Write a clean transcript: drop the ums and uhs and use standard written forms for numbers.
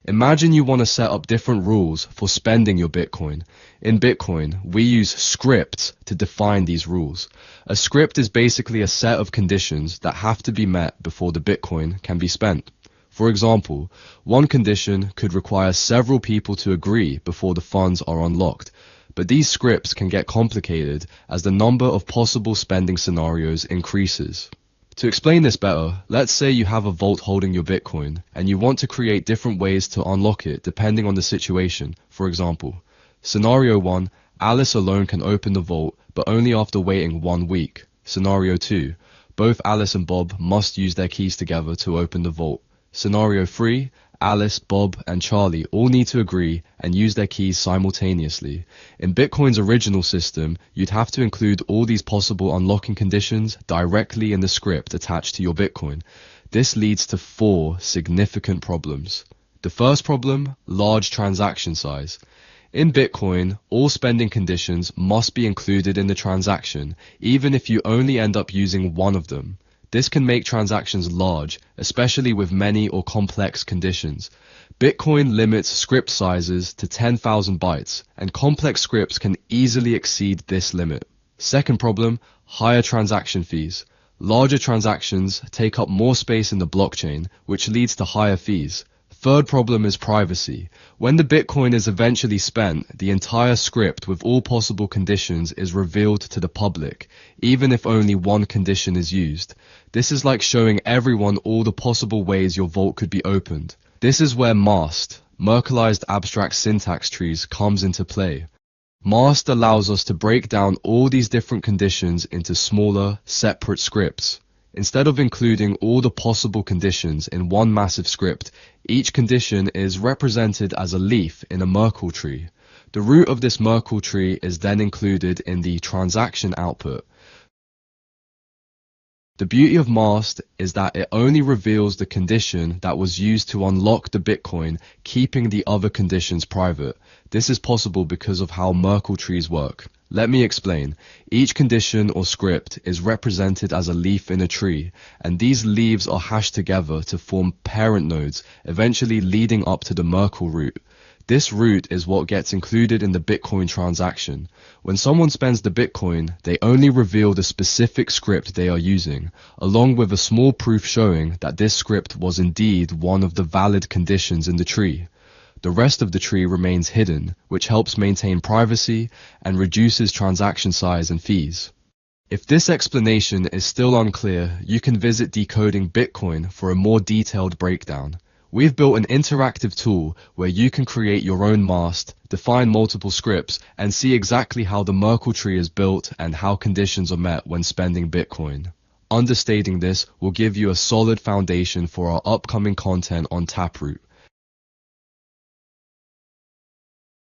Imagine you want to set up different rules for spending your Bitcoin. In Bitcoin, we use scripts to define these rules. A script is basically a set of conditions that have to be met before the Bitcoin can be spent. For example, one condition could require several people to agree before the funds are unlocked. But these scripts can get complicated as the number of possible spending scenarios increases. To explain this better, let's say you have a vault holding your Bitcoin and you want to create different ways to unlock it depending on the situation. For example, Scenario 1, Alice alone can open the vault but only after waiting 1 week. Scenario 2, both Alice and Bob must use their keys together to open the vault. Scenario 3, Alice, Bob, and Charlie all need to agree and use their keys simultaneously. In Bitcoin's original system, you'd have to include all these possible unlocking conditions directly in the script attached to your Bitcoin. This leads to 4 significant problems. The first problem, large transaction size. In Bitcoin, all spending conditions must be included in the transaction, even if you only end up using one of them. This can make transactions large, especially with many or complex conditions. Bitcoin limits script sizes to 10,000 bytes, and complex scripts can easily exceed this limit. Second problem, higher transaction fees. Larger transactions take up more space in the blockchain, which leads to higher fees. Third problem is privacy. When the Bitcoin is eventually spent, the entire script with all possible conditions is revealed to the public, even if only one condition is used. This is like showing everyone all the possible ways your vault could be opened. This is where MAST, Merkelized abstract syntax trees, comes into play. MAST allows us to break down all these different conditions into smaller, separate scripts. Instead of including all the possible conditions in one massive script, each condition is represented as a leaf in a Merkle tree. The root of this Merkle tree is then included in the transaction output. The beauty of MAST is that it only reveals the condition that was used to unlock the Bitcoin, keeping the other conditions private. This is possible because of how Merkle trees work. Let me explain. Each condition or script is represented as a leaf in a tree, and these leaves are hashed together to form parent nodes, eventually leading up to the Merkle root. This root is what gets included in the Bitcoin transaction. When someone spends the Bitcoin, they only reveal the specific script they are using, along with a small proof showing that this script was indeed one of the valid conditions in the tree. The rest of the tree remains hidden, which helps maintain privacy and reduces transaction size and fees. If this explanation is still unclear, you can visit Decoding Bitcoin for a more detailed breakdown. We've built an interactive tool where you can create your own MAST, define multiple scripts, and see exactly how the Merkle tree is built and how conditions are met when spending Bitcoin. Understating this will give you a solid foundation for our upcoming content on Taproot.